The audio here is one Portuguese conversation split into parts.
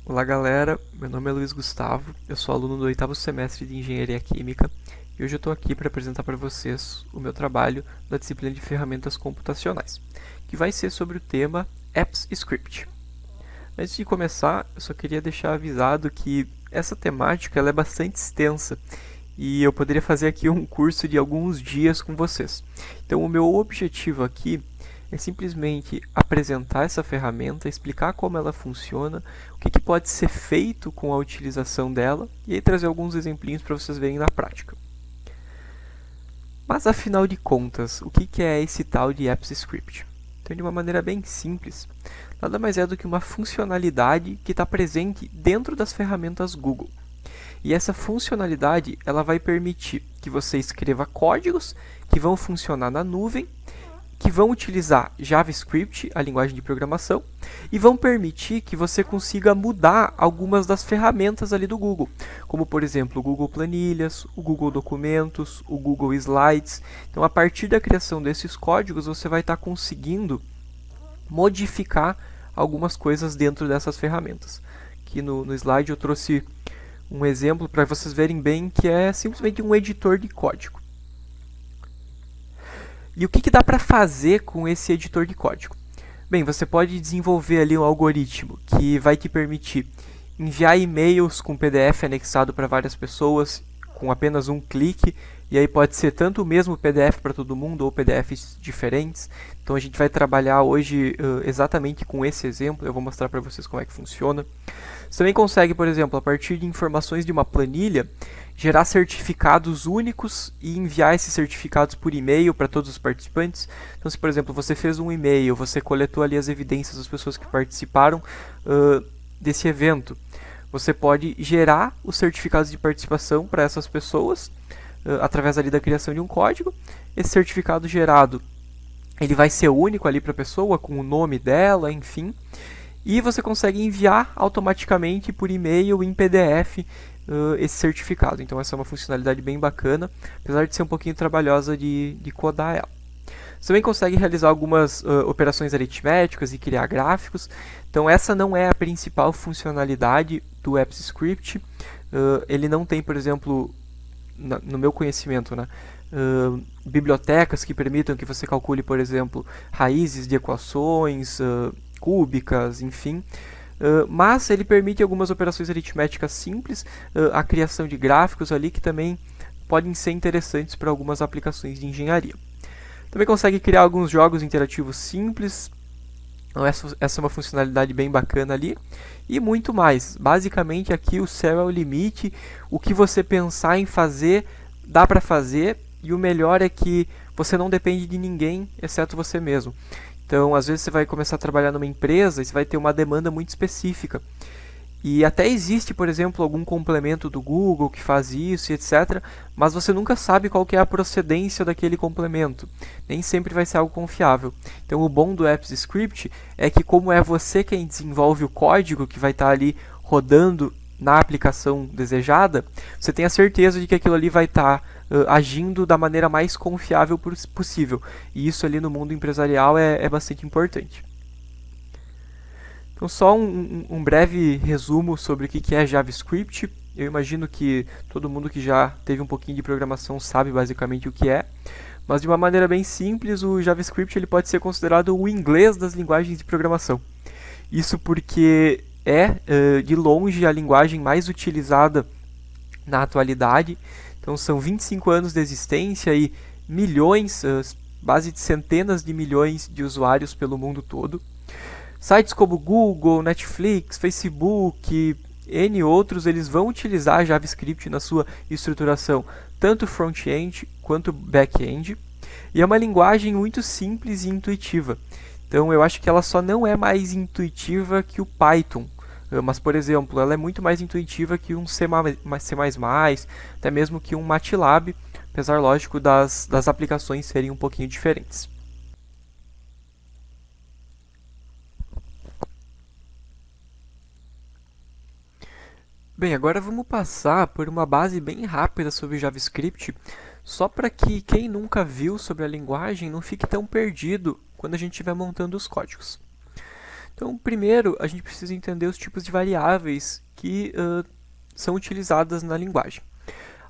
Olá galera, meu nome é Luiz Gustavo, eu sou aluno do 8º semestre de Engenharia Química e hoje eu estou aqui para apresentar para vocês o meu trabalho da disciplina de Ferramentas Computacionais, que vai ser sobre o tema Apps Script. Antes de começar, eu só queria deixar avisado que essa temática ela é bastante extensa e eu poderia fazer aqui um curso de alguns dias com vocês. Então o meu objetivo aqui é simplesmente apresentar essa ferramenta, explicar como ela funciona, o que pode ser feito com a utilização dela e aí trazer alguns exemplinhos para vocês verem na prática. Mas afinal de contas, o que é esse tal de Apps Script? Então, de uma maneira bem simples, nada mais é do que uma funcionalidade que está presente dentro das ferramentas Google. E essa funcionalidade ela vai permitir que você escreva códigos que vão funcionar na nuvem, que vão utilizar JavaScript, a linguagem de programação, e vão permitir que você consiga mudar algumas das ferramentas ali do Google, como por exemplo o Google Planilhas, o Google Documentos, o Google Slides. Então, a partir da criação desses códigos, você vai estar conseguindo modificar algumas coisas dentro dessas ferramentas. Aqui no slide eu trouxe um exemplo para vocês verem bem que é simplesmente um editor de código. E o que dá para fazer com esse editor de código? Bem, você pode desenvolver ali um algoritmo que vai te permitir enviar e-mails com PDF anexado para várias pessoas com apenas um clique, e aí pode ser tanto o mesmo PDF para todo mundo ou PDFs diferentes. Então a gente vai trabalhar hoje exatamente com esse exemplo, eu vou mostrar para vocês como é que funciona. Você também consegue, por exemplo, a partir de informações de uma planilha, gerar certificados únicos e enviar esses certificados por e-mail para todos os participantes. Então, se por exemplo você fez um e-mail, você coletou ali as evidências das pessoas que participaram desse evento, você pode gerar os certificados de participação para essas pessoas através ali da criação de um código. Esse certificado gerado ele vai ser único ali para a pessoa, com o nome dela, enfim. E você consegue enviar automaticamente por e-mail em PDF esse certificado. Então essa é uma funcionalidade bem bacana, apesar de ser um pouquinho trabalhosa de codar ela. Você também consegue realizar algumas operações aritméticas e criar gráficos. Então essa não é a principal funcionalidade do Apps Script. Ele não tem, por exemplo, no meu conhecimento, né, bibliotecas que permitam que você calcule, por exemplo, raízes de equações, cúbicas, enfim. Mas ele permite algumas operações aritméticas simples, a criação de gráficos ali que também podem ser interessantes para algumas aplicações de engenharia. Também consegue criar alguns jogos interativos simples. Então, essa é uma funcionalidade bem bacana ali. E muito mais. Basicamente aqui o céu é o limite. O que você pensar em fazer, dá para fazer. E o melhor é que você não depende de ninguém, exceto você mesmo. Então, às vezes você vai começar a trabalhar numa empresa e você vai ter uma demanda muito específica. E até existe, por exemplo, algum complemento do Google que faz isso e etc. Mas você nunca sabe qual que é a procedência daquele complemento. Nem sempre vai ser algo confiável. Então, o bom do Apps Script é que, como é você quem desenvolve o código que vai estar ali rodando na aplicação desejada, você tem a certeza de que aquilo ali vai estar agindo da maneira mais confiável possível. E isso ali no mundo empresarial é bastante importante. Então, só um breve resumo sobre o que é JavaScript. Eu imagino que todo mundo que já teve um pouquinho de programação sabe basicamente o que é. Mas de uma maneira bem simples, o JavaScript ele pode ser considerado o inglês das linguagens de programação. Isso porque é, de longe, a linguagem mais utilizada na atualidade. Então, são 25 anos de existência e milhões, base de centenas de milhões de usuários pelo mundo todo. Sites como Google, Netflix, Facebook, N outros, eles vão utilizar JavaScript na sua estruturação, tanto front-end quanto back-end. E é uma linguagem muito simples e intuitiva. Então eu acho que ela só não é mais intuitiva que o Python. Mas, por exemplo, ela é muito mais intuitiva que um C++, até mesmo que um MATLAB, apesar, lógico, das aplicações serem um pouquinho diferentes. Bem, agora vamos passar por uma base bem rápida sobre JavaScript, só para que quem nunca viu sobre a linguagem não fique tão perdido quando a gente estiver montando os códigos. Então, primeiro, a gente precisa entender os tipos de variáveis que são utilizadas na linguagem.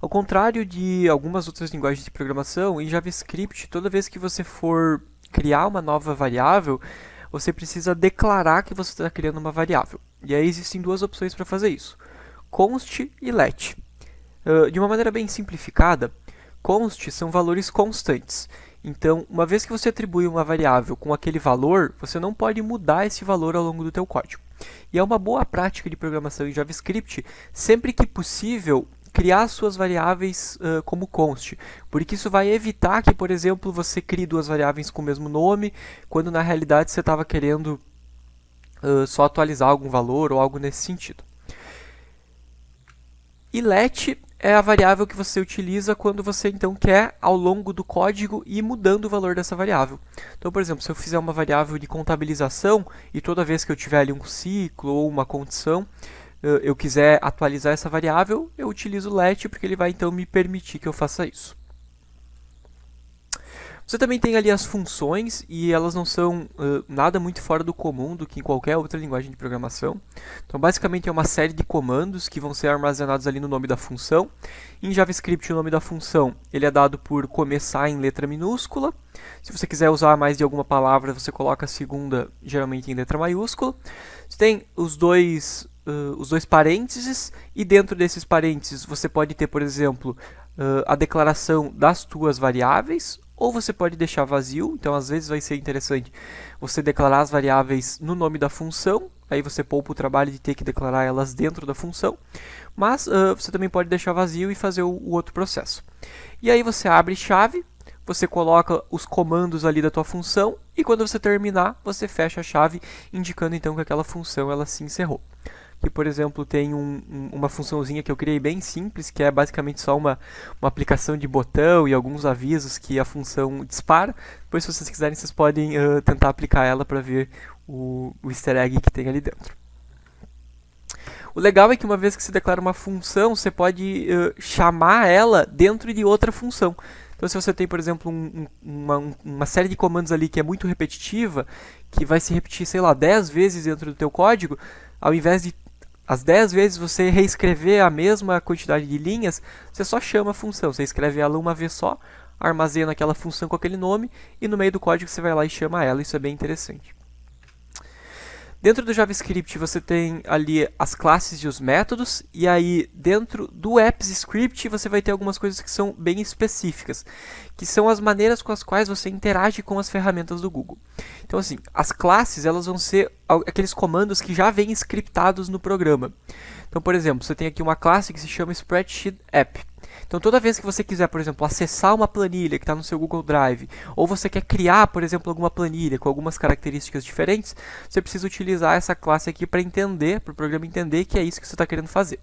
Ao contrário de algumas outras linguagens de programação, em JavaScript, toda vez que você for criar uma nova variável, você precisa declarar que você está criando uma variável. E aí existem duas opções para fazer isso: const e let. De uma maneira bem simplificada, const são valores constantes. Então, uma vez que você atribui uma variável com aquele valor, você não pode mudar esse valor ao longo do teu código. E é uma boa prática de programação em JavaScript, sempre que possível, criar suas variáveis como const, porque isso vai evitar que, por exemplo, você crie duas variáveis com o mesmo nome, quando na realidade você estava querendo só atualizar algum valor ou algo nesse sentido. E let é a variável que você utiliza quando você então quer, ao longo do código, ir mudando o valor dessa variável. Então, por exemplo, se eu fizer uma variável de contabilização e toda vez que eu tiver ali um ciclo ou uma condição, eu quiser atualizar essa variável, eu utilizo o let, porque ele vai então me permitir que eu faça isso. Você também tem ali as funções, e elas não são nada muito fora do comum do que em qualquer outra linguagem de programação. Então, basicamente, é uma série de comandos que vão ser armazenados ali no nome da função. Em JavaScript, o nome da função ele é dado por começar em letra minúscula. Se você quiser usar mais de alguma palavra, você coloca a segunda, geralmente em letra maiúscula. Você tem os dois parênteses, e dentro desses parênteses você pode ter, por exemplo, a declaração das tuas variáveis, ou você pode deixar vazio. Então, às vezes vai ser interessante você declarar as variáveis no nome da função, aí você poupa o trabalho de ter que declarar elas dentro da função, mas você também pode deixar vazio e fazer o outro processo. E aí você abre chave, você coloca os comandos ali da tua função, e quando você terminar, você fecha a chave, indicando então que aquela função ela se encerrou. Aqui, por exemplo, tem uma funçãozinha que eu criei bem simples, que é basicamente só uma aplicação de botão e alguns avisos que a função dispara. Depois, se vocês quiserem, vocês podem tentar aplicar ela para ver o easter egg que tem ali dentro. O legal é que uma vez que você declara uma função, você pode chamar ela dentro de outra função. Então, se você tem, por exemplo, uma série de comandos ali que é muito repetitiva, que vai se repetir, sei lá, 10 vezes dentro do teu código, ao invés de as 10 vezes você reescrever a mesma quantidade de linhas, você só chama a função. Você escreve ela uma vez só, armazena aquela função com aquele nome, e no meio do código você vai lá e chama ela. Isso é bem interessante. Dentro do JavaScript você tem ali as classes e os métodos, e aí dentro do AppsScript você vai ter algumas coisas que são bem específicas, que são as maneiras com as quais você interage com as ferramentas do Google. Então, assim, as classes elas vão ser aqueles comandos que já vêm scriptados no programa. Então, por exemplo, você tem aqui uma classe que se chama Spreadsheet App. Então, toda vez que você quiser, por exemplo, acessar uma planilha que está no seu Google Drive, ou você quer criar, por exemplo, alguma planilha com algumas características diferentes, você precisa utilizar essa classe aqui para o programa entender que é isso que você está querendo fazer.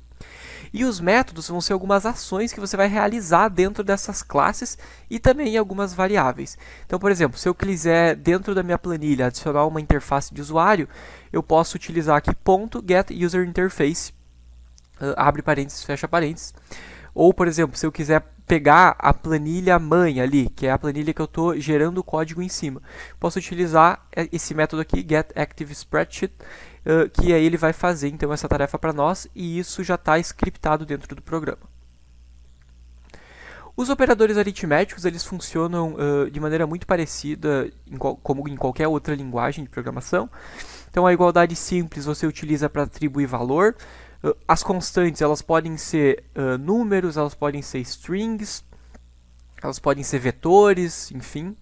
E os métodos vão ser algumas ações que você vai realizar dentro dessas classes e também algumas variáveis. Então, por exemplo, se eu quiser, dentro da minha planilha, adicionar uma interface de usuário, eu posso utilizar aqui .getUserInterface, abre parênteses, fecha parênteses. Ou, por exemplo, se eu quiser pegar a planilha mãe ali, que é a planilha que eu estou gerando o código em cima, posso utilizar esse método aqui, getActiveSpreadsheet, que aí ele vai fazer então essa tarefa para nós, e isso já está scriptado dentro do programa. Os operadores aritméticos eles funcionam de maneira muito parecida como em qualquer outra linguagem de programação. Então, a igualdade simples você utiliza para atribuir valor. As constantes elas podem ser números, elas podem ser strings, elas podem ser vetores, enfim.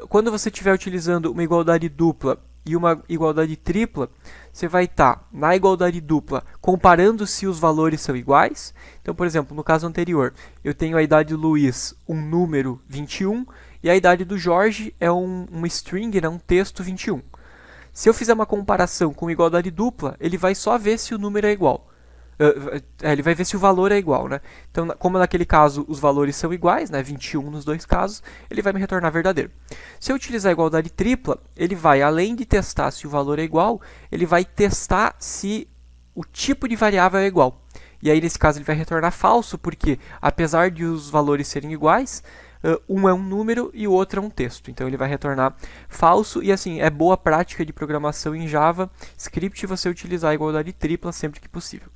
Quando você estiver utilizando uma igualdade dupla e uma igualdade tripla, você vai estar na igualdade dupla comparando se os valores são iguais. Então, por exemplo, no caso anterior, eu tenho a idade do Luiz, um número 21, e a idade do Jorge é uma string, né, um texto 21. Se eu fizer uma comparação com igualdade dupla, ele vai só ver se o número é igual. Ele vai ver se o valor é igual, né? Então, como naquele caso os valores são iguais, né, 21 nos dois casos, ele vai me retornar verdadeiro. Se eu utilizar a igualdade tripla, ele vai, além de testar se o valor é igual, ele vai testar se o tipo de variável é igual. E aí, nesse caso, ele vai retornar falso, porque apesar de os valores serem iguais, um é um número e o outro é um texto. Então ele vai retornar falso e assim, é boa prática de programação em Java Script você utilizar a igualdade tripla sempre que possível.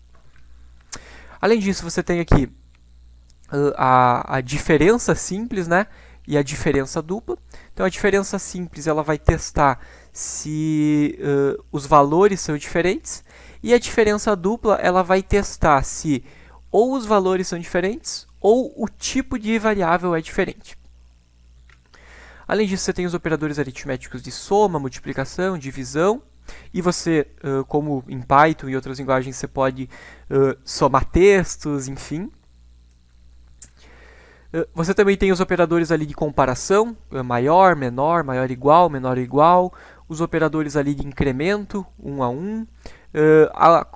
Além disso, você tem aqui a diferença simples, né? E a diferença dupla. Então a diferença simples ela vai testar se os valores são diferentes e a diferença dupla ela vai testar se ou os valores são diferentes ou o tipo de variável é diferente. Além disso, você tem os operadores aritméticos de soma, multiplicação, divisão. E você, como em Python e outras linguagens, você pode somar textos, enfim. Você também tem os operadores ali de comparação, maior, menor, maior igual, menor igual. Os operadores ali de incremento, 1 a 1.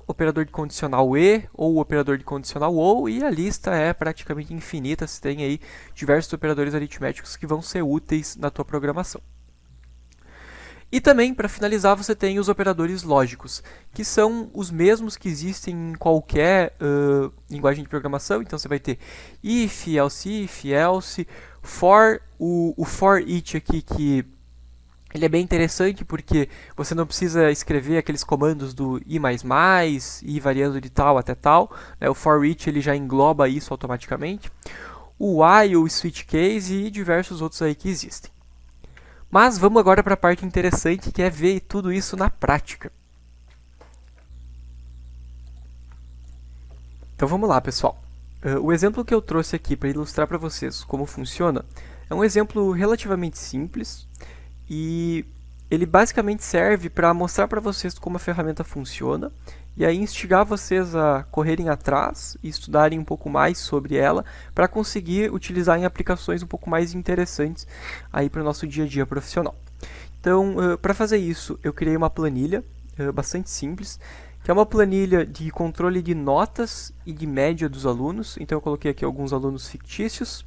Operador de condicional e, ou operador de condicional ou, e a lista é praticamente infinita. Você tem aí diversos operadores aritméticos que vão ser úteis na tua programação. E também, para finalizar, você tem os operadores lógicos, que são os mesmos que existem em qualquer linguagem de programação. Então você vai ter if, else, for, o for each aqui, que ele é bem interessante porque você não precisa escrever aqueles comandos do i++, i variando de tal até tal. Né? O for each ele já engloba isso automaticamente. O while, o switch case e diversos outros aí que existem. Mas vamos agora para a parte interessante, que é ver tudo isso na prática. Então vamos lá, pessoal. O exemplo que eu trouxe aqui para ilustrar para vocês como funciona é um exemplo relativamente simples e ele basicamente serve para mostrar para vocês como a ferramenta funciona e aí instigar vocês a correrem atrás e estudarem um pouco mais sobre ela para conseguir utilizar em aplicações um pouco mais interessantes aí para o nosso dia a dia profissional. Então, para fazer isso, eu criei uma planilha bastante simples, que é uma planilha de controle de notas e de média dos alunos. Então eu coloquei aqui alguns alunos fictícios,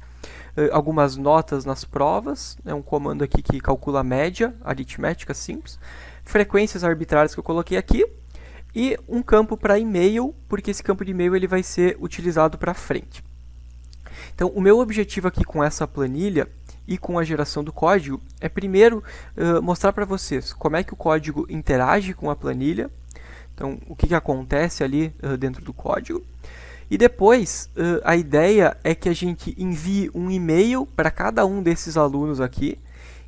algumas notas nas provas, um comando aqui que calcula a média aritmética simples, frequências arbitrárias que eu coloquei aqui, e um campo para e-mail, porque esse campo de e-mail ele vai ser utilizado para frente. Então, o meu objetivo aqui com essa planilha e com a geração do código é primeiro mostrar para vocês como é que o código interage com a planilha, então o que acontece ali dentro do código. E depois, a ideia é que a gente envie um e-mail para cada um desses alunos aqui,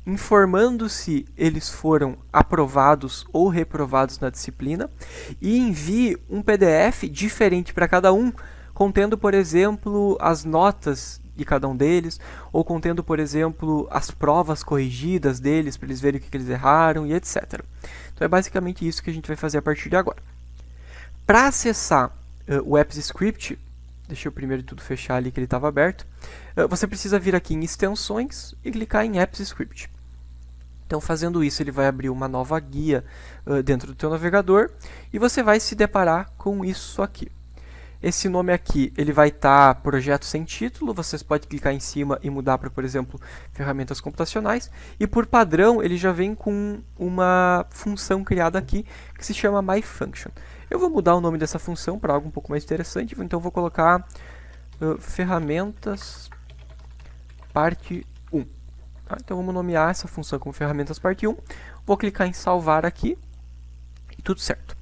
informando se eles foram aprovados ou reprovados na disciplina, e envie um PDF diferente para cada um, contendo, por exemplo, as notas de cada um deles, ou contendo, por exemplo, as provas corrigidas deles, para eles verem o que eles erraram e etc. Então é basicamente isso que a gente vai fazer a partir de agora. Para acessar o Apps Script, deixa eu primeiro tudo fechar ali que ele estava aberto, você precisa vir aqui em extensões e clicar em Apps Script. Então, fazendo isso, ele vai abrir uma nova guia dentro do teu navegador e você vai se deparar com isso aqui. Esse nome aqui, ele vai estar projeto sem título, vocês podem clicar em cima e mudar para, por exemplo, ferramentas computacionais. E por padrão, ele já vem com uma função criada aqui que se chama MyFunction. Eu vou mudar o nome dessa função para algo um pouco mais interessante, então vou colocar ferramentas parte 1. Tá? Então vamos nomear essa função como ferramentas parte 1. Vou clicar em salvar aqui e tudo certo.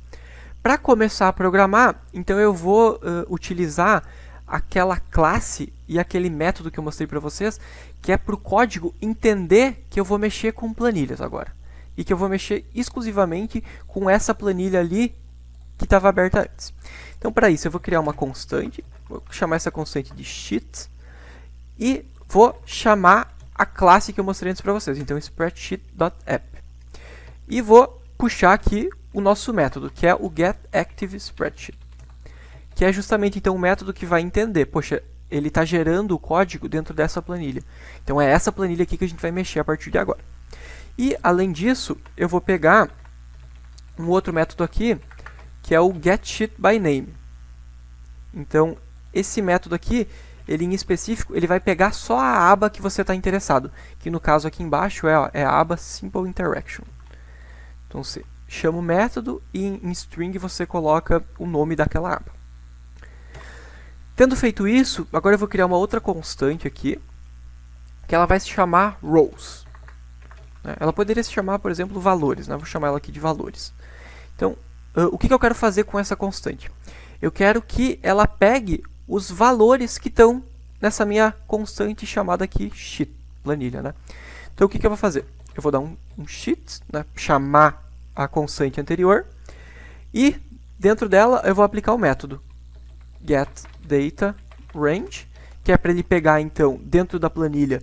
Para começar a programar, então eu vou utilizar aquela classe e aquele método que eu mostrei para vocês, que é para o código entender que eu vou mexer com planilhas agora. E que eu vou mexer exclusivamente com essa planilha ali que estava aberta antes. Então para isso eu vou criar uma constante, vou chamar essa constante de sheet e vou chamar a classe que eu mostrei antes para vocês, então spreadsheet.app. E vou puxar aqui o nosso método, que é o getActiveSpreadsheet, que é justamente então o método que vai entender, poxa, ele está gerando o código dentro dessa planilha. Então é essa planilha aqui que a gente vai mexer a partir de agora. E além disso, eu vou pegar um outro método aqui, que é o getSheetByName. Então esse método aqui, ele em específico, ele vai pegar só a aba que você está interessado, que no caso aqui embaixo é a aba Simple Interaction. Então você chama o método e em string você coloca o nome daquela aba. Tendo feito isso, agora eu vou criar uma outra constante aqui, que ela vai se chamar rows. Ela poderia se chamar, por exemplo, valores, né? Vou chamar ela aqui de valores. Então, o que eu quero fazer com essa constante? Eu quero que ela pegue os valores que estão nessa minha constante chamada aqui sheet, planilha, né? Então, o que eu vou fazer? Eu vou dar um sheet, né? Chamar a constante anterior, e dentro dela eu vou aplicar o método getDataRange, que é para ele pegar, então, dentro da planilha,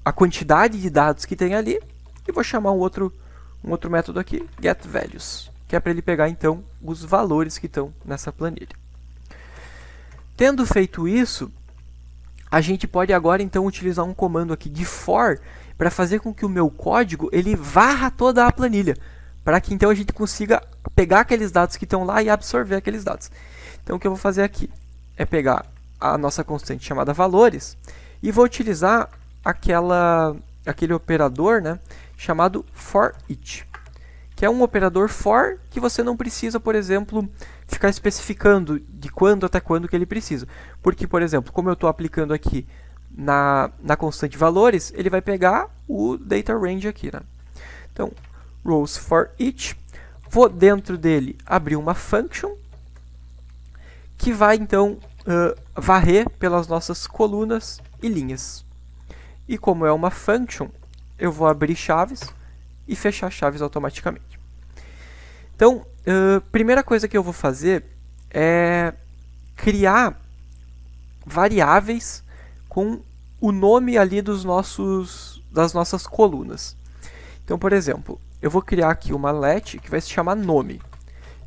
a quantidade de dados que tem ali, e vou chamar um outro método aqui, getValues, que é para ele pegar, então, os valores que estão nessa planilha. Tendo feito isso, a gente pode agora, então, utilizar um comando aqui de for para fazer com que o meu código ele varra toda a planilha, para que, então, a gente consiga pegar aqueles dados que estão lá e absorver aqueles dados. Então, o que eu vou fazer aqui é pegar a nossa constante chamada valores e vou utilizar aquele operador, né, chamado forEach, que é um operador for que você não precisa, por exemplo, ficar especificando de quando até quando que ele precisa. Porque, por exemplo, como eu estou aplicando aqui na constante valores, ele vai pegar o data range aqui, né? Então, rows forEach, vou dentro dele abrir uma function que vai, então, varrer pelas nossas colunas e linhas. E como é uma function, eu vou abrir chaves e fechar chaves automaticamente. Então, primeira coisa que eu vou fazer é criar variáveis com o nome ali das nossas colunas. Então, por exemplo, eu vou criar aqui uma let que vai se chamar nome.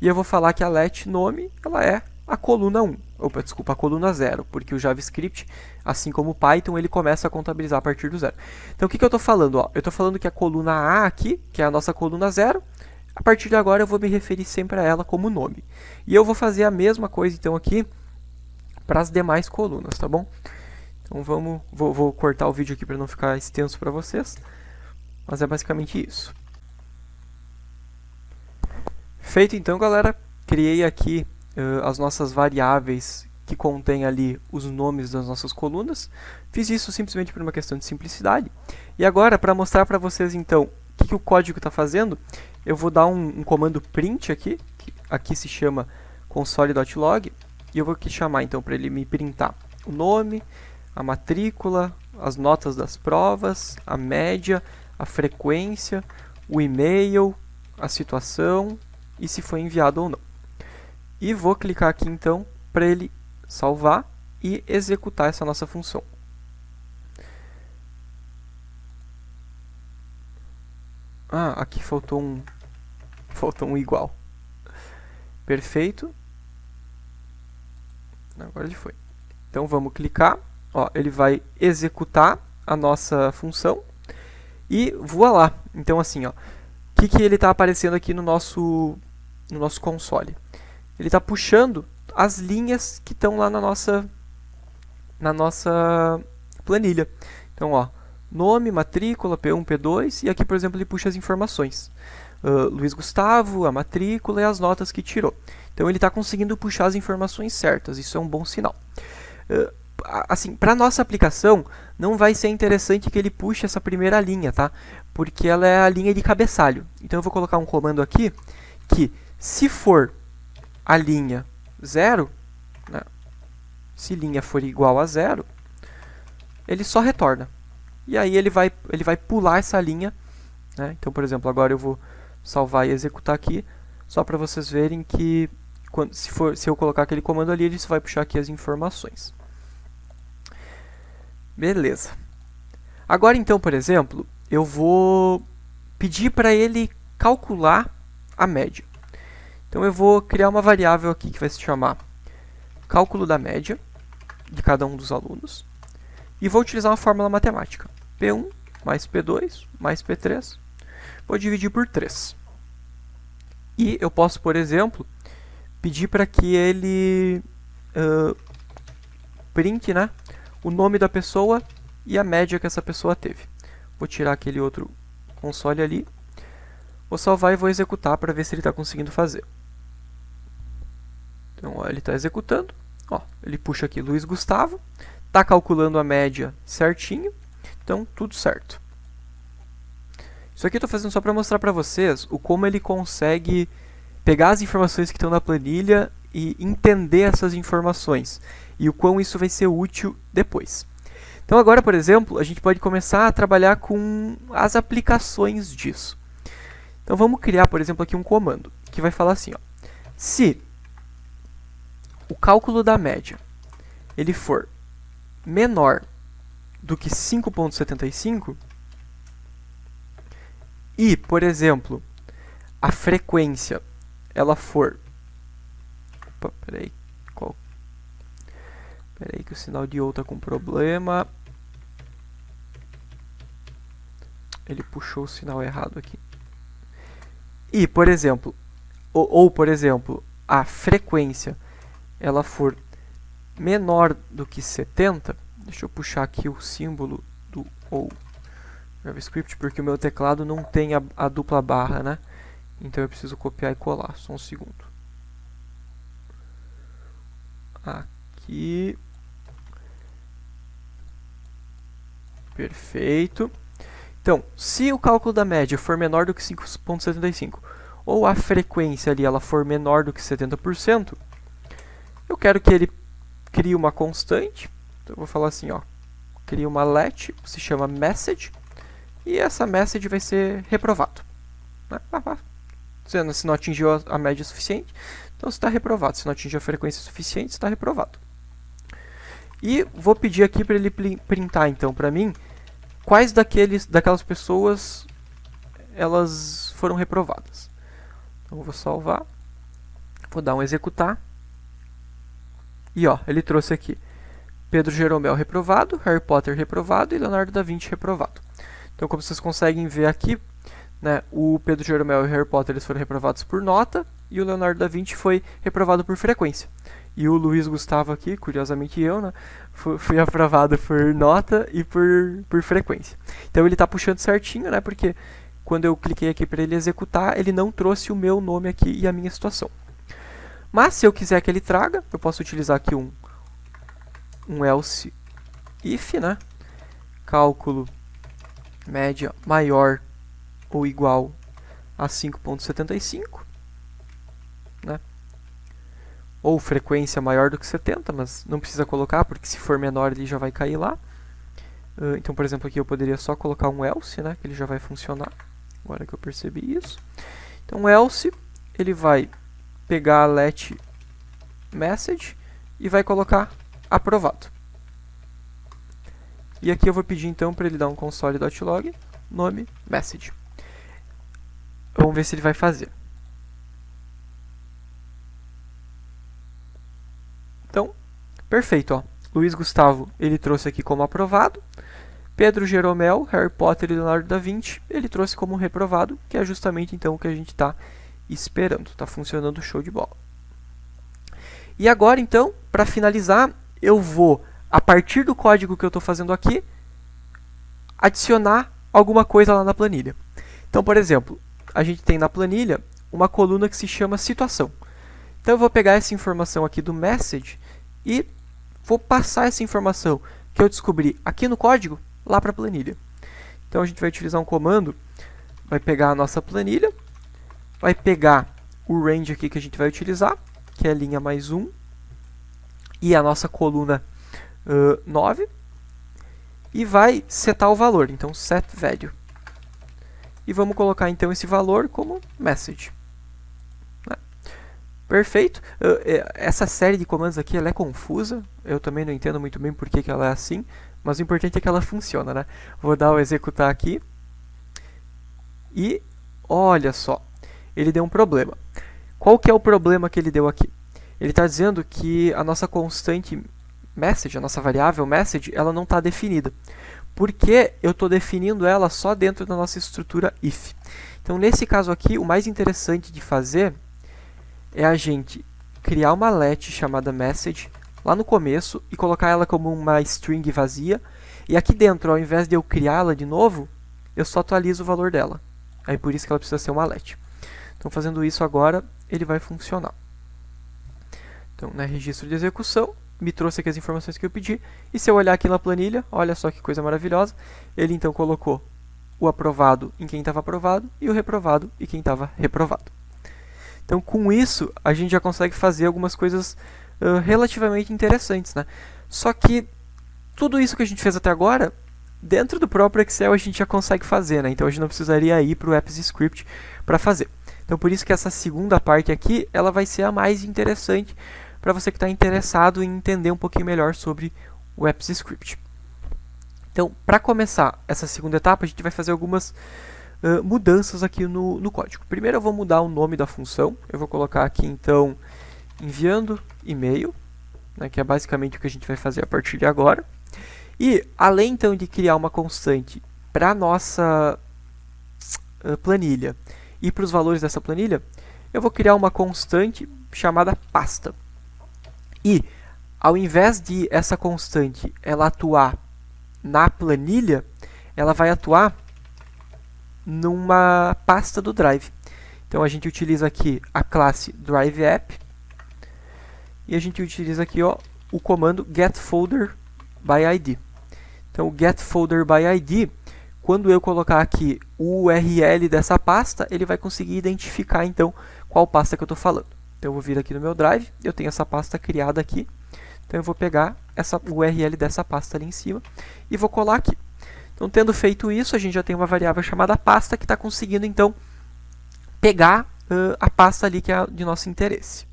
E eu vou falar que a let nome ela é a coluna 1. Opa, desculpa, a coluna 0, porque o JavaScript, assim como o Python, ele começa a contabilizar a partir do 0. Então, o que eu estou falando? Eu estou falando que a coluna A aqui, que é a nossa coluna 0, a partir de agora eu vou me referir sempre a ela como nome. E eu vou fazer a mesma coisa, então, aqui para as demais colunas, tá bom? Então, vou cortar o vídeo aqui para não ficar extenso para vocês, mas é basicamente isso. Feito, então, galera, criei aqui as nossas variáveis que contêm ali os nomes das nossas colunas. Fiz isso simplesmente por uma questão de simplicidade. E agora, para mostrar para vocês, então, o que o código está fazendo, eu vou dar um comando print aqui, que aqui se chama console.log, e eu vou aqui chamar, então, para ele me printar o nome, a matrícula, as notas das provas, a média, a frequência, o e-mail, a situação e se foi enviado ou não. E vou clicar aqui, então, para ele salvar e executar essa nossa função. Aqui faltou um igual. Perfeito. Agora ele foi. Então, vamos clicar. Ele vai executar a nossa função e voa lá. Então, assim, o que ele está aparecendo aqui no nosso console? Ele está puxando as linhas que estão lá na nossa planilha. Então, nome, matrícula, P1, P2, e aqui, por exemplo, ele puxa as informações. Luiz Gustavo, a matrícula e as notas que tirou. Então, ele está conseguindo puxar as informações certas, isso é um bom sinal. Assim, para nossa aplicação, não vai ser interessante que ele puxe essa primeira linha, tá? Porque ela é a linha de cabeçalho. Então, eu vou colocar um comando aqui que, se for a linha 0, né, se linha for igual a 0, ele só retorna. E aí ele vai pular essa linha, né? Então, por exemplo, agora eu vou salvar e executar aqui, só para vocês verem que se eu colocar aquele comando ali, ele só vai puxar aqui as informações. Beleza. Agora, então, por exemplo, eu vou pedir para ele calcular a média. Então, eu vou criar uma variável aqui que vai se chamar cálculo da média de cada um dos alunos. E vou utilizar uma fórmula matemática. P1 mais P2 mais P3. Vou dividir por 3. E eu posso, por exemplo, pedir para que ele print, né, o nome da pessoa e a média que essa pessoa teve. Vou tirar aquele outro console ali. Vou salvar e vou executar para ver se ele está conseguindo fazer. Então, ele está executando. Ele puxa aqui Luiz Gustavo. Está calculando a média certinho. Então, tudo certo. Isso aqui eu estou fazendo só para mostrar para vocês o como ele consegue pegar as informações que estão na planilha e entender essas informações. E o quão isso vai ser útil depois. Então agora, por exemplo, a gente pode começar a trabalhar com as aplicações disso. Então vamos criar, por exemplo, aqui um comando que vai falar assim, ó, se o cálculo da média ele for menor do que 5,75 e, por exemplo, a frequência ela for... Opa, peraí que o sinal de ou está com problema. Ele puxou o sinal errado aqui. E, por exemplo, por exemplo, a frequência ela for menor do que 70, deixa eu puxar aqui o símbolo do ou JavaScript, porque o meu teclado não tem a dupla barra, né? Então eu preciso copiar e colar, só um segundo. Aqui. Perfeito. Então, se o cálculo da média for menor do que 5,75 ou a frequência ali ela for menor do que 70%, eu quero que ele crie uma constante. Então eu vou falar assim, ó, cria uma let, se chama message, e essa message vai ser reprovado. Né? Se não atingiu a média suficiente, então está reprovado. Se não atingiu a frequência suficiente, está reprovado. E vou pedir aqui para ele printar, então, para mim, quais daquelas pessoas elas foram reprovadas. Então, eu vou salvar, vou dar um executar, e ó, ele trouxe aqui Pedro Jeromel reprovado, Harry Potter reprovado e Leonardo da Vinci reprovado. Então, como vocês conseguem ver aqui, né, o Pedro Jeromel e o Harry Potter eles foram reprovados por nota e o Leonardo da Vinci foi reprovado por frequência. E o Luiz Gustavo aqui, curiosamente eu, né, fui aprovado por nota e por frequência. Então ele está puxando certinho, né, porque quando eu cliquei aqui para ele executar, ele não trouxe o meu nome aqui e a minha situação. Mas se eu quiser que ele traga, eu posso utilizar aqui um else if, né, cálculo média maior ou igual a 5,75, né? Ou frequência maior do que 70, mas não precisa colocar, porque se for menor ele já vai cair lá. Então, por exemplo, aqui eu poderia só colocar um else, né, que ele já vai funcionar, agora que eu percebi isso. Então, else, ele vai pegar a let message e vai colocar aprovado. E aqui eu vou pedir então para ele dar um console.log, nome message. Vamos ver se ele vai fazer. Então, perfeito, ó. Luiz Gustavo, ele trouxe aqui como aprovado. Pedro Jeromel, Harry Potter e Leonardo da Vinci, ele trouxe como reprovado, que é justamente então o que a gente está esperando. Está funcionando show de bola. E agora então, para finalizar, eu vou, a partir do código que eu estou fazendo aqui, adicionar alguma coisa lá na planilha. Então, por exemplo, a gente tem na planilha uma coluna que se chama situação. Então eu vou pegar essa informação aqui do message e vou passar essa informação que eu descobri aqui no código lá para a planilha. Então a gente vai utilizar um comando, vai pegar a nossa planilha, vai pegar o range aqui que a gente vai utilizar, que é a linha mais 1, e a nossa coluna 9, e vai setar o valor, então set value. E vamos colocar então esse valor como message. Perfeito. Essa série de comandos aqui ela é confusa. Eu também não entendo muito bem por que ela é assim. Mas o importante é que ela funciona, né? Vou dar o executar aqui. E olha só. Ele deu um problema. Qual que é o problema que ele deu aqui? Ele está dizendo que a nossa constante message, a nossa variável message, ela não está definida. Porque eu estou definindo ela só dentro da nossa estrutura if. Então, nesse caso aqui, o mais interessante de fazer é a gente criar uma let chamada message lá no começo e colocar ela como uma string vazia. E aqui dentro, ao invés de eu criá-la de novo, eu só atualizo o valor dela. Aí por isso que ela precisa ser uma let. Então, fazendo isso agora, ele vai funcionar. Então, registro de execução, me trouxe aqui as informações que eu pedi, e se eu olhar aqui na planilha, olha só que coisa maravilhosa, ele então colocou o aprovado em quem estava aprovado e o reprovado em quem estava reprovado. Então, com isso, a gente já consegue fazer algumas coisas relativamente interessantes, né? Só que tudo isso que a gente fez até agora, dentro do próprio Excel a gente já consegue fazer, né? Então a gente não precisaria ir para o AppsScript para fazer. Então por isso que essa segunda parte aqui, ela vai ser a mais interessante para você que está interessado em entender um pouquinho melhor sobre o AppsScript. Então, para começar essa segunda etapa, a gente vai fazer algumas mudanças aqui no código. Primeiro eu vou mudar o nome da função. Eu vou colocar aqui então enviando e-mail, né, que é basicamente o que a gente vai fazer a partir de agora. E além então de criar uma constante para a nossa planilha e para os valores dessa planilha, eu vou criar uma constante chamada pasta. E ao invés de essa constante ela atuar na planilha, ela vai atuar numa pasta do Drive. Então a gente utiliza aqui a classe DriveApp e a gente utiliza aqui o comando getFolderById. Então o getFolderById, quando eu colocar aqui o URL dessa pasta, ele vai conseguir identificar então qual pasta que eu estou falando. Então eu vou vir aqui no meu Drive, eu tenho essa pasta criada aqui. Então eu vou pegar essa URL dessa pasta ali em cima e vou colar aqui. Então tendo feito isso, a gente já tem uma variável chamada pasta que está conseguindo então pegar a pasta ali que é de nosso interesse.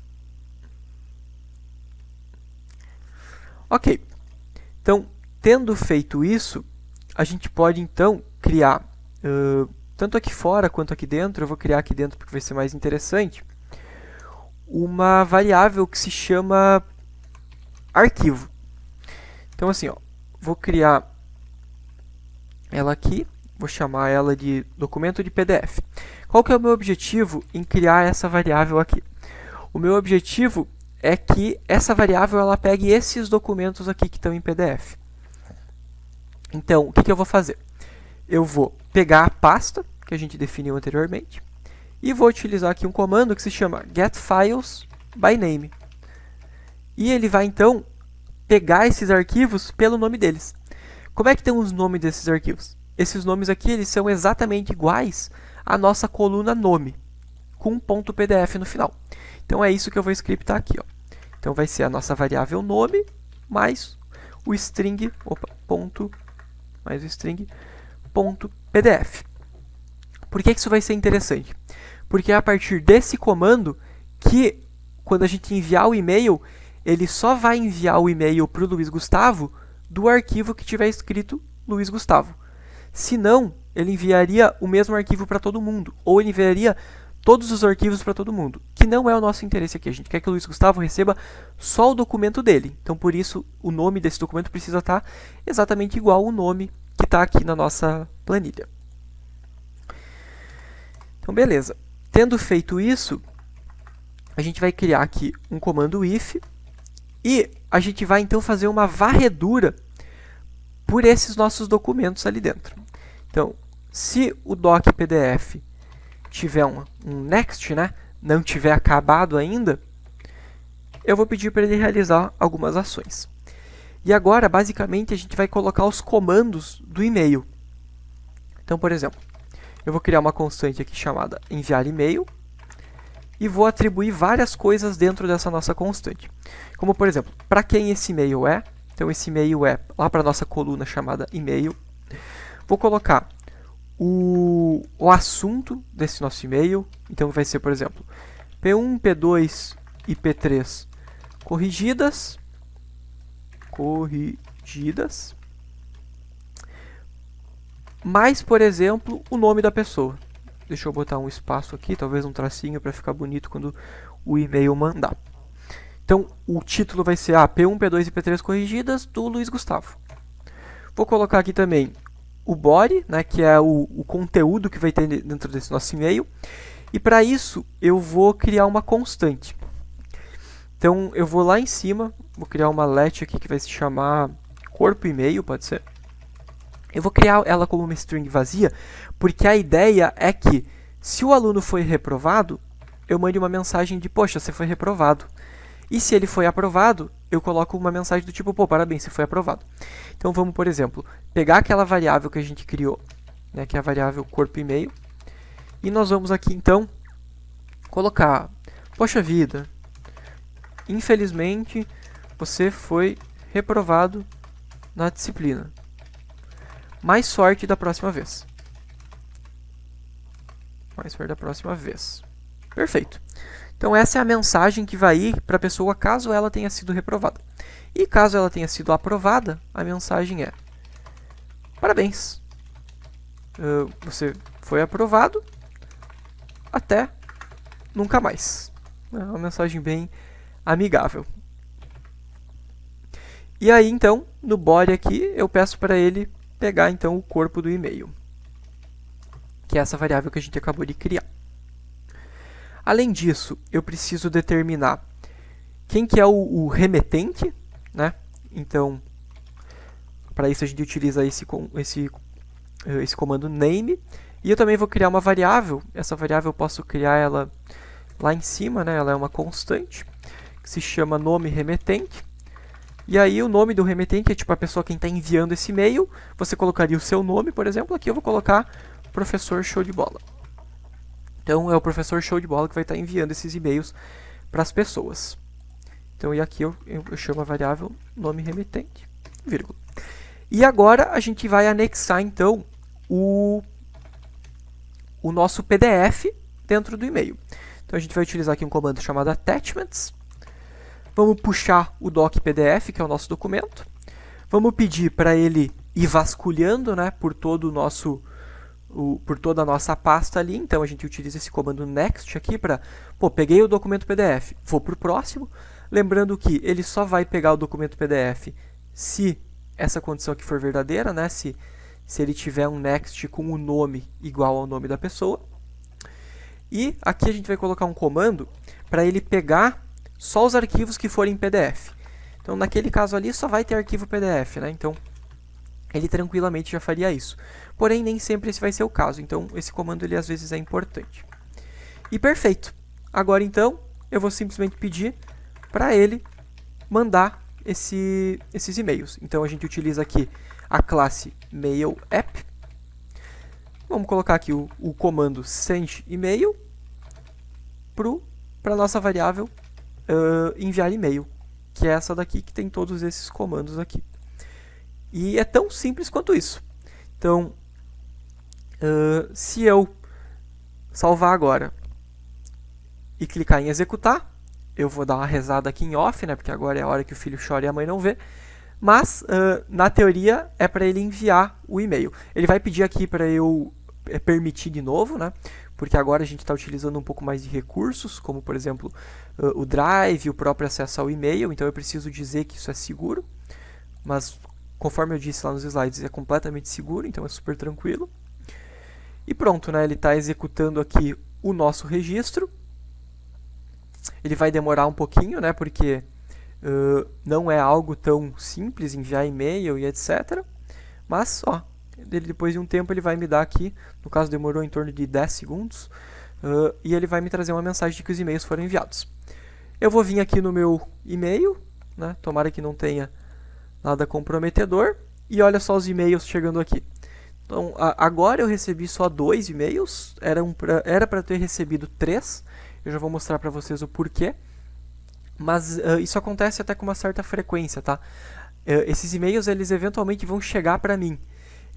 Ok, então tendo feito isso, a gente pode então criar, tanto aqui fora quanto aqui dentro, eu vou criar aqui dentro porque vai ser mais interessante, uma variável que se chama arquivo. Então assim, vou criar ela aqui, vou chamar ela de documento de PDF. Qual que é o meu objetivo em criar essa variável aqui? O meu objetivo é que essa variável ela pegue esses documentos aqui que estão em PDF. Então, o que eu vou fazer? Eu vou pegar a pasta que a gente definiu anteriormente e vou utilizar aqui um comando que se chama getFilesByName. E ele vai, então, pegar esses arquivos pelo nome deles. Como é que tem os nomes desses arquivos? Esses nomes aqui eles são exatamente iguais à nossa coluna nome, com um ponto .pdf no final. Então é isso que eu vou scriptar aqui. Então vai ser a nossa variável nome mais o string, ponto .pdf. Por que isso vai ser interessante? Porque é a partir desse comando que, quando a gente enviar o e-mail, ele só vai enviar o e-mail para o Luiz Gustavo do arquivo que tiver escrito Luiz Gustavo. Se não, ele enviaria o mesmo arquivo para todo mundo, ou ele enviaria todos os arquivos para todo mundo, que não é o nosso interesse aqui. A gente quer que o Luiz Gustavo receba só o documento dele. Então, por isso, o nome desse documento precisa estar exatamente igual ao nome que está aqui na nossa planilha. Então, beleza. Tendo feito isso, a gente vai criar aqui um comando if e a gente vai, então, fazer uma varredura por esses nossos documentos ali dentro. Então, se o doc PDF tiver um next, né, não tiver acabado ainda, eu vou pedir para ele realizar algumas ações. E agora, basicamente, a gente vai colocar os comandos do e-mail. Então, por exemplo, eu vou criar uma constante aqui chamada enviar e-mail e vou atribuir várias coisas dentro dessa nossa constante. Como, por exemplo, para quem esse e-mail é. Então, esse e-mail é lá para a nossa coluna chamada e-mail. Vou colocar o assunto desse nosso e-mail. Então, vai ser, por exemplo, P1, P2 e P3 corrigidas. Mais, por exemplo, o nome da pessoa. Deixa eu botar um espaço aqui, talvez um tracinho para ficar bonito quando o e-mail mandar. Então, o título vai ser P1, P2 e P3 corrigidas do Luiz Gustavo. Vou colocar aqui também o body, né, que é o conteúdo que vai ter dentro desse nosso e-mail. E para isso, eu vou criar uma constante. Então, eu vou lá em cima, vou criar uma let aqui que vai se chamar corpo e-mail, pode ser. Eu vou criar ela como uma string vazia, porque a ideia é que, se o aluno foi reprovado, eu mande uma mensagem de, poxa, você foi reprovado. E se ele foi aprovado, eu coloco uma mensagem do tipo, pô, parabéns, você foi aprovado. Então vamos, por exemplo, pegar aquela variável que a gente criou, né, que é a variável corpo e-mail, e nós vamos aqui então colocar, poxa vida, infelizmente você foi reprovado na disciplina. Mais sorte da próxima vez. Mais sorte da próxima vez. Perfeito. Então essa é a mensagem que vai ir para a pessoa caso ela tenha sido reprovada. E caso ela tenha sido aprovada, a mensagem é: parabéns, você foi aprovado, até nunca mais. É uma mensagem bem amigável. E aí então, no body aqui, eu peço para ele pegar então o corpo do e-mail, que é essa variável que a gente acabou de criar. Além disso, eu preciso determinar quem que é o remetente, né? Então, para isso a gente utiliza esse comando name. E eu também vou criar uma variável. Essa variável eu posso criar ela lá em cima, né? Ela é uma constante, que se chama nome remetente. E aí o nome do remetente é tipo a pessoa quem está enviando esse e-mail. Você colocaria o seu nome, por exemplo. Aqui eu vou colocar professor show de bola. Então é o professor show de bola que vai estar enviando esses e-mails para as pessoas. Então e aqui eu chamo a variável nome remetente, vírgula. E agora a gente vai anexar então o nosso PDF dentro do e-mail. Então a gente vai utilizar aqui um comando chamado attachments. Vamos puxar o doc PDF, que é o nosso documento. Vamos pedir para ele ir vasculhando, né, por todo o nosso por toda a nossa pasta ali. Então a gente utiliza esse comando next aqui para, pô, peguei o documento PDF, vou para o próximo. Lembrando que ele só vai pegar o documento PDF se essa condição aqui for verdadeira, né? Se ele tiver um next com o nome igual ao nome da pessoa. E aqui a gente vai colocar um comando para ele pegar só os arquivos que forem PDF. Então naquele caso ali só vai ter arquivo PDF, né? Então ele tranquilamente já faria isso. Porém, nem sempre esse vai ser o caso. Então esse comando ele às vezes é importante. E perfeito. Agora então eu vou simplesmente pedir para ele mandar esses e-mails. Então a gente utiliza aqui a classe MailApp. Vamos colocar aqui o comando send email para a nossa variável enviar e-mail, que é essa daqui que tem todos esses comandos aqui. E é tão simples quanto isso. Então, se eu salvar agora e clicar em executar, eu vou dar uma rezada aqui em off, né, porque agora é a hora que o filho chora e a mãe não vê. Mas, na teoria, é para ele enviar o e-mail. Ele vai pedir aqui para eu permitir de novo, né, porque agora a gente está utilizando um pouco mais de recursos, como, por exemplo, o Drive, o próprio acesso ao e-mail. Então, eu preciso dizer que isso é seguro. Mas, conforme eu disse lá nos slides, é completamente seguro, então é super tranquilo. E pronto, né, ele está executando aqui o nosso registro. Ele vai demorar um pouquinho, né, porque não é algo tão simples enviar e-mail e etc. Mas, ó, depois de um tempo ele vai me dar aqui, no caso demorou em torno de 10 segundos, e ele vai me trazer uma mensagem de que os e-mails foram enviados. Eu vou vir aqui no meu e-mail, né, tomara que não tenha nada comprometedor, e olha só os e-mails chegando aqui. Então, agora eu recebi só 2 e-mails, era para ter recebido 3, eu já vou mostrar para vocês o porquê, mas isso acontece até com uma certa frequência, tá? Esses e-mails, eles eventualmente vão chegar para mim,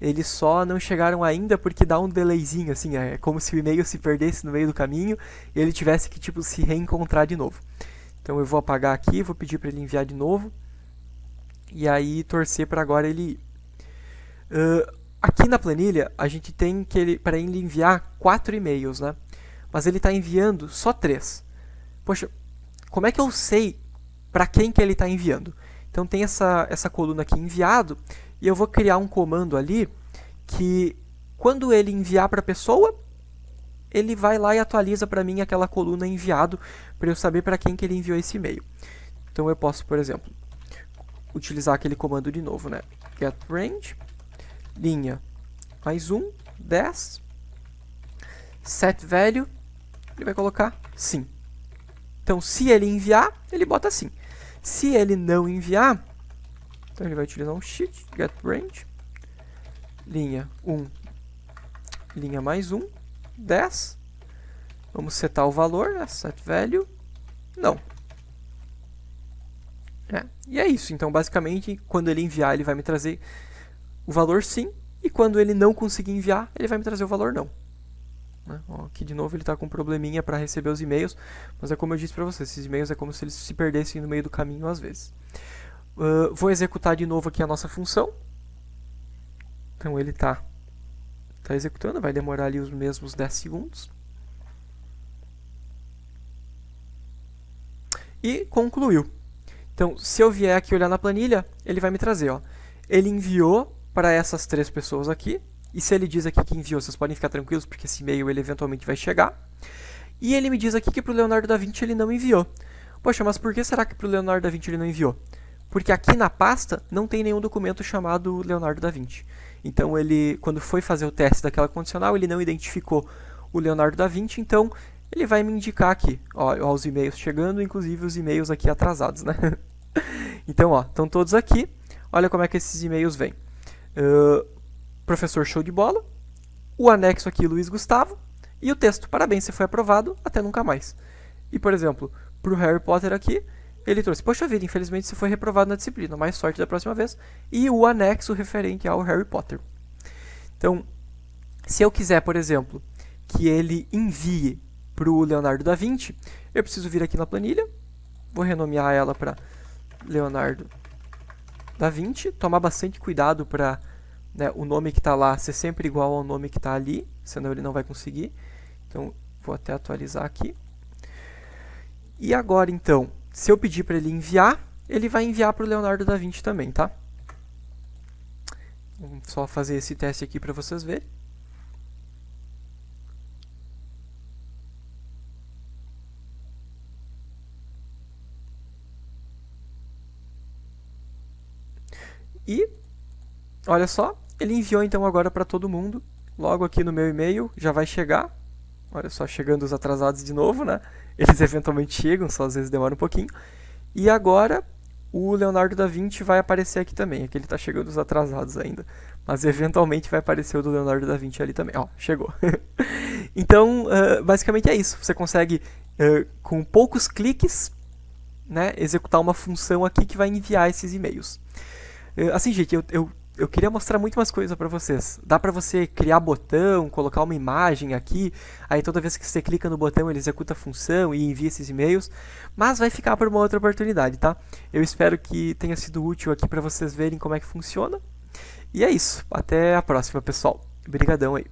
eles só não chegaram ainda porque dá um delayzinho, assim, é como se o e-mail se perdesse no meio do caminho e ele tivesse que, tipo, se reencontrar de novo. Então eu vou apagar aqui, vou pedir para ele enviar de novo, e aí torcer para agora ele ir. Aqui na planilha, a gente tem que para ele enviar 4 e-mails, né? Mas ele está enviando só 3. Poxa, como é que eu sei para quem que ele está enviando? Então tem essa coluna aqui, enviado, e eu vou criar um comando ali que, quando ele enviar para a pessoa, ele vai lá e atualiza para mim aquela coluna enviado, para eu saber para quem que ele enviou esse e-mail. Então eu posso, por exemplo, utilizar aquele comando de novo, né? getRange, linha, mais 1, 10, setValue, ele vai colocar sim. Então, se ele enviar, ele bota sim. Se ele não enviar, então ele vai utilizar um sheet, getRange, linha 1, linha mais 1, 10. Vamos setar o valor, né? Set value, não. E é isso. Então, basicamente, quando ele enviar, ele vai me trazer o valor sim, e quando ele não conseguir enviar, ele vai me trazer o valor não. Ó, aqui de novo ele está com um probleminha para receber os e-mails, mas é como eu disse para vocês, esses e-mails é como se eles se perdessem no meio do caminho às vezes. Vou executar de novo aqui a nossa função. Então ele está executando, vai demorar ali os mesmos 10 segundos. E concluiu. Então, se eu vier aqui olhar na planilha, ele vai me trazer, ó, ele enviou para essas 3 pessoas aqui, e se ele diz aqui que enviou, vocês podem ficar tranquilos, porque esse e-mail ele eventualmente vai chegar. E ele me diz aqui que para o Leonardo da Vinci ele não enviou. Poxa, mas por que será que para o Leonardo da Vinci ele não enviou? Porque aqui na pasta não tem nenhum documento chamado Leonardo da Vinci. Então ele, quando foi fazer o teste daquela condicional, ele não identificou o Leonardo da Vinci, então ele vai me indicar aqui, ó, os e-mails chegando, inclusive os e-mails aqui atrasados, né? Então, ó, estão todos aqui. Olha como é que esses e-mails vêm. Professor show de bola, o anexo aqui Luiz Gustavo, e o texto, parabéns, você foi aprovado, até nunca mais. E, por exemplo, para o Harry Potter aqui, ele trouxe, poxa vida, infelizmente você foi reprovado na disciplina, mais sorte da próxima vez, e o anexo referente ao Harry Potter. Então, se eu quiser, por exemplo, que ele envie para o Leonardo da Vinci, eu preciso vir aqui na planilha, vou renomear ela para Leonardo da Vinci, tomar bastante cuidado para, né, o nome que está lá ser sempre igual ao nome que está ali, senão ele não vai conseguir. Então, vou até atualizar aqui. E agora, então, se eu pedir para ele enviar, ele vai enviar para o Leonardo da Vinci também, tá? Vamos só fazer esse teste aqui para vocês verem. E, olha só, ele enviou então agora para todo mundo, logo aqui no meu e-mail, já vai chegar. Olha só, chegando os atrasados de novo, né? Eles eventualmente chegam, só às vezes demora um pouquinho. E agora, o Leonardo da Vinci vai aparecer aqui também. Aqui ele está chegando os atrasados ainda. Mas eventualmente vai aparecer o do Leonardo da Vinci ali também. Ó, chegou. Então, basicamente é isso. Você consegue, com poucos cliques, né, executar uma função aqui que vai enviar esses e-mails. Assim, gente, eu queria mostrar muito mais coisa para vocês. Dá para você criar botão, colocar uma imagem aqui, aí toda vez que você clica no botão ele executa a função e envia esses e-mails, mas vai ficar para uma outra oportunidade, tá? Eu espero que tenha sido útil aqui para vocês verem como é que funciona. E é isso. Até a próxima, pessoal. Obrigadão aí.